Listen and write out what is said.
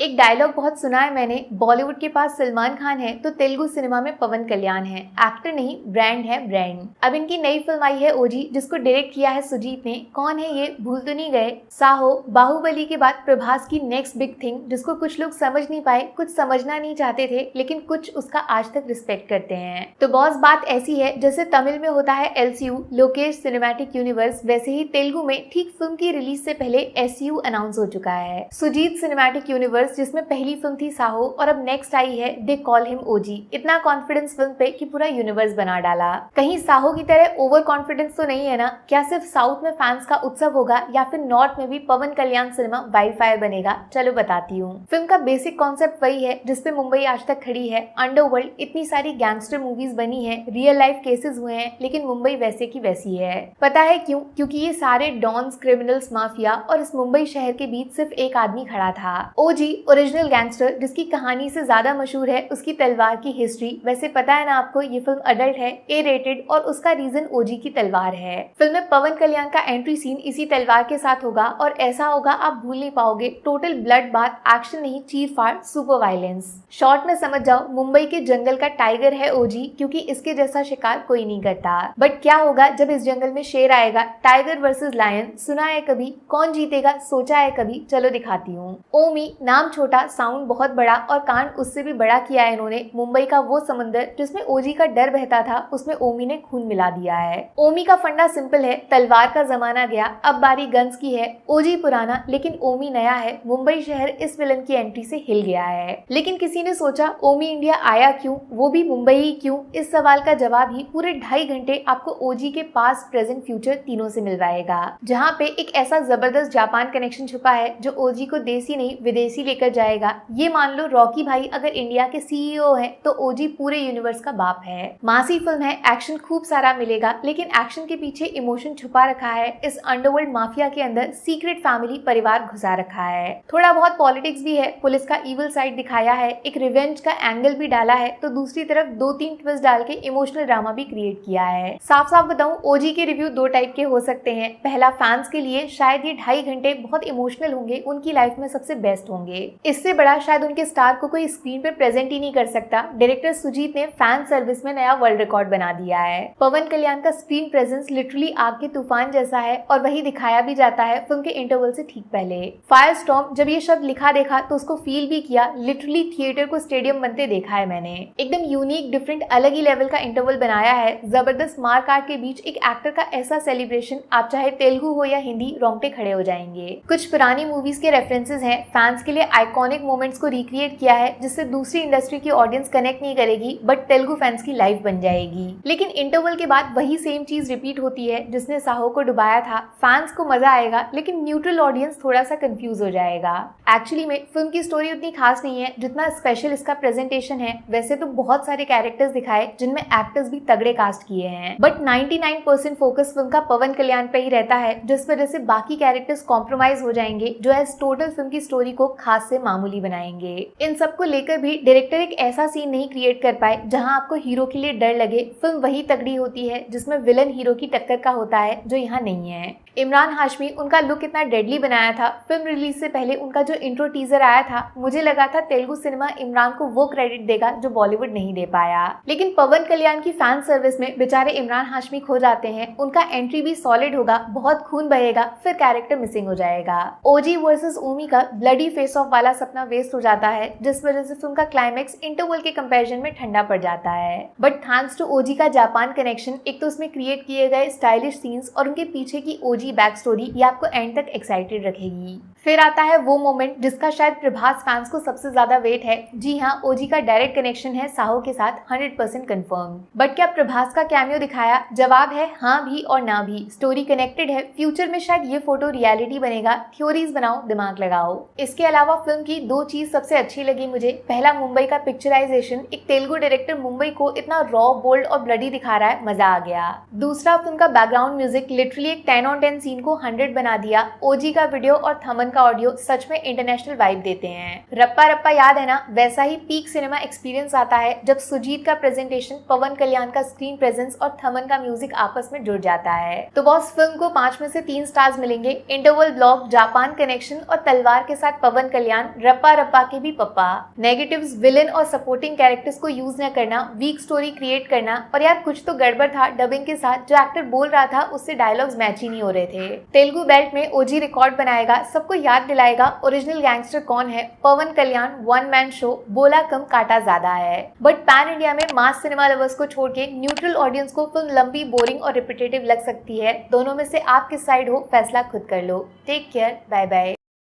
एक डायलॉग बहुत सुना है मैंने, बॉलीवुड के पास सलमान खान है तो तेलुगु सिनेमा में पवन कल्याण है। एक्टर नहीं, ब्रांड है, ब्रांड। अब इनकी नई फिल्म आई है ओजी, जिसको डायरेक्ट किया है सुजीत ने। कौन है ये, भूल तो नहीं गए? साहो, बाहुबली के बाद प्रभास की नेक्स्ट बिग थिंग, जिसको कुछ लोग समझ नहीं पाए, कुछ समझना नहीं चाहते थे, लेकिन कुछ उसका आज तक रिस्पेक्ट करते हैं। तो बॉस, बात ऐसी है जैसे तमिल में होता है LCU, लोकेश सिनेमैटिक यूनिवर्स, वैसे ही तेलुगु में ठीक फिल्म की रिलीज से पहले SU अनाउंस हो चुका है। सुजीत सिनेमैटिक यूनिवर्स, जिसमें पहली फिल्म थी साहो और अब नेक्स्ट आई है दे कॉल हिम ओजी। इतना कॉन्फिडेंस फिल्म पे कि पूरा यूनिवर्स बना डाला। कहीं साहो की तरह ओवर कॉन्फिडेंस तो नहीं है ना? क्या सिर्फ साउथ में फैंस का उत्सव होगा या फिर नॉर्थ में भी पवन कल्याण सिनेमा वाइल्ड फायर बनेगा? चलो बताती हूँ। फिल्म का बेसिक कॉन्सेप्ट वही है जिसपे मुंबई आज तक खड़ी है। अंडरवर्ल्ड, इतनी सारी गैंगस्टर मूवीज बनी है, रियल लाइफ केसेस हुए हैं, लेकिन मुंबई वैसे की वैसी है। पता है क्यों? क्योंकि ये सारे डॉन्स, क्रिमिनल्स, माफिया और इस मुंबई शहर के बीच सिर्फ एक आदमी खड़ा था, ओजी, ओरिजिनल गैंगस्टर, जिसकी कहानी से ज्यादा मशहूर है उसकी तलवार की हिस्ट्री। वैसे पता है ना आपको, ये फिल्म अडल्ट है, A-rated, और उसका रीजन ओजी की तलवार है। फिल्म में पवन कल्याण का एंट्री सीन इसी तलवार के साथ होगा और ऐसा होगा आप भूल नहीं पाओगे। टोटल ब्लड बाथ, एक्शन नहीं, चीर फाड़, सुपर वायलेंस। शॉर्ट में समझ जाओ, मुंबई के जंगल का टाइगर है ओजी, क्योंकि इसके जैसा शिकार कोई नहीं करता। बट क्या होगा जब इस जंगल में शेर आएगा? टाइगर वर्सेस लायन, सुना है कभी? कौन जीतेगा सोचा है कभी? चलो दिखाती हूँ। ओमी, नाम छोटा, साउंड बहुत बड़ा और कांड उससे भी बड़ा किया है इन्होंने। मुंबई का वो समंदर जिसमें ओजी का डर बहता था, उसमें ओमी ने खून मिला दिया है। ओमी का फंडा सिंपल है, तलवार का जमाना गया, अब बारी गन्स की है। ओजी पुराना लेकिन ओमी नया है। मुंबई शहर इस विलन की एंट्री से हिल गया है। लेकिन किसी ने सोचा ओमी इंडिया आया क्यों, वो भी मुंबई ही क्यों? इस सवाल का जवाब ही पूरे 2.5 घंटे आपको ओजी के पास्ट, प्रेजेंट, फ्यूचर तीनों से मिलवाएगा, जहाँ पे एक ऐसा जबरदस्त जापान कनेक्शन छुपा है जो ओजी को देसी नहीं विदेशी लेकर जाएगा। ये मान लो रॉकी भाई अगर इंडिया के CEO है तो ओजी पूरे यूनिवर्स का बाप है। मासी फिल्म है, एक्शन खूब सारा मिलेगा, लेकिन एक्शन के पीछे इमोशन छुपा रखा है। इस अंडरवर्ल्ड माफिया के अंदर सीक्रेट फैमिली परिवार घुसा रखा है। थोड़ा बहुत पॉलिटिक्स भी है, पुलिस का इविल साइड दिखाया है, एक रिवेंज का एंगल भी डाला है, तो दूसरी तरफ 2-3 ट्विस्ट डाल के इमोशनल ड्रामा भी क्रिएट किया है। साफ साफ बताऊं, ओजी के रिव्यू 2 टाइप के हो सकते हैं। पहला, फैंस के लिए शायद ये 2.5 घंटे बहुत इमोशनल होंगे, उनकी लाइफ में सबसे बेस्ट होंगे। इससे बड़ा शायद उनके स्टार को कोई स्क्रीन पे प्रेजेंट ही नहीं कर सकता। डायरेक्टर सुजीत ने फैन सर्विस में नया वर्ल्ड रिकॉर्ड बना दिया है। पवन कल्याण का स्क्रीन प्रेजेंस लिटरली आग के तूफान जैसा है और वही दिखाया भी जाता है फिल्म के इंटरवल से ठीक पहले। फायर स्टॉर्म, जब ये शब्द लिखा देखा तो उसको फील भी किया। लिटरली थिएटर को स्टेडियम बनते देखा है मैंने। एकदम यूनिक, डिफरेंट, अलग ही लेवल का इंटरवल बनाया है। जबरदस्त मार काट के बीच एक एक्टर का ऐसा सेलिब्रेशन, आप चाहे तेलुगु हो या हिंदी, रोंगटे खड़े हो जाएंगे। कुछ पुरानी मूवीज के रेफरेंसेस हैं, फैंस के लिए आइकॉनिक मोमेंट्स को रिक्रिएट किया है, जिससे दूसरी इंडस्ट्री की ऑडियंस कनेक्ट नहीं करेगी बट तेलुगु फैंस की लाइफ बन जाएगी। लेकिन इंटरवल के बाद वही सेम चीज रिपीट होती है जिसने साहो को डुबाया था। फैंस को मजा आएगा लेकिन न्यूट्रल ऑडियंस थोड़ा सा कंफ्यूज हो जाएगा। एक्चुअली में फिल्म की स्टोरी उतनी खास नहीं है जितना स्पेशल इसका प्रेजेंटेशन है। वैसे तो बहुत सारे कैरेक्टर्स दिखाए जिनमें एक्टर्स भी तगड़े कास्ट किए हैं, बट 99% फोकस फिल्म का पवन कल्याण पे ही रहता है, जिस वजह से बाकी कैरेक्टर्स कॉम्प्रोमाइज हो जाएंगे, जो एज टोटल फिल्म की स्टोरी को खास से मामूली बनाएंगे। इन सबको लेकर भी डायरेक्टर एक ऐसा सीन नहीं क्रिएट कर पाए जहां आपको हीरो के लिए डर लगे। फिल्म वही तगड़ी होती है जिसमें विलन हीरो की टक्कर का होता है, जो यहाँ नहीं है। इमरान हाशमी, उनका लुक इतना डेडली बनाया था। फिल्म रिलीज से पहले उनका जो इंट्रो टीजर आया था, मुझे लगा था तेलुगु सिनेमा इमरान को वो क्रेडिट देगा जो बॉलीवुड नहीं दे पाया। लेकिन पवन कल्याण की फैन सर्विस में बेचारे इमरान हाशमी खो जाते हैं। उनका एंट्री भी सॉलिड होगा, बहुत खून बहेगा, फिर कैरेक्टर मिसिंग हो जाएगा। ओजी वर्सेस ओमी का ब्लडी फेस ऑफ वाला सपना वेस्ट हो जाता है, जिस वजह से फिल्म का क्लाइमेक्स इंटरवल के कंपैरिजन में ठंडा पड़ जाता है। बट थैंक्स टू ओजी का जापान कनेक्शन, एक तो उसमें क्रिएट किए गए स्टाइलिश सीन्स और उनके पीछे की ओजी बैक स्टोरी, ये आपको एंड तक एक्साइटेड रखेगी। फिर आता है वो मोमेंट जिसका शायद प्रभास फैंस को सबसे ज्यादा वेट है। जी हाँ, ओजी का डायरेक्ट कनेक्शन है साहो के साथ, 100% कंफर्म। बट क्या प्रभास का कैमियो दिखाया? जवाब है हाँ भी और ना भी। स्टोरी कनेक्टेड है, फ्यूचर में शायद ये फोटो रियलिटी बनेगा। थ्योरीज बनाओ, दिमाग लगाओ। इसके अलावा फिल्म की 2 चीज सबसे अच्छी लगी मुझे। पहला, मुंबई का पिक्चराइजेशन, एक तेलुगु डायरेक्टर मुंबई को इतना रॉ, बोल्ड और ब्लडी दिखा रहा है, मजा आ गया। दूसरा, फिल्म का बैकग्राउंड म्यूजिक लिटरली एक 10 on 10 एंड सीन को 100 बना दिया। ओजी का वीडियो और थमन का ऑडियो सच में इंटरनेशनल वाइब देते हैं। रप्पा रप्पा याद है ना, वैसा ही पीक सिनेमा एक्सपीरियंस आता है जब सुजीत का प्रेजेंटेशन, पवन कल्याण का स्क्रीन प्रेजेंस और थमन का म्यूजिक आपस में जुड़ जाता है। तो बॉस, फिल्म को 5 में से 3 स्टार्स मिलेंगे। इंटरवल ब्लॉक, जापान कनेक्शन और तलवार के साथ पवन कल्याण, रप्पा रप्पा के भी पप्पा। नेगेटिव्स, विलेन और सपोर्टिंग कैरेक्टर्स को यूज न करना, वीक स्टोरी क्रिएट करना, और यार कुछ तो गड़बड़ था डबिंग के साथ। जो एक्टर बोल रहा था उससे डायलॉग्स मैच ही नहीं हो रहे थे। तेलुगु बेल्ट में ओजी रिकॉर्ड बनाएगा, सबको याद दिलाएगा ओरिजिनल गैंगस्टर कौन है। पवन कल्याण वन मैन शो, बोला कम काटा ज्यादा है। बट पैन इंडिया में मास सिनेमा लवर्स को छोड़ के न्यूट्रल ऑडियंस को फिल्म लंबी, बोरिंग और रिपीटेटिव लग सकती है। दोनों में से आप किस साइड हो, फैसला खुद कर लो। Take care, bye bye.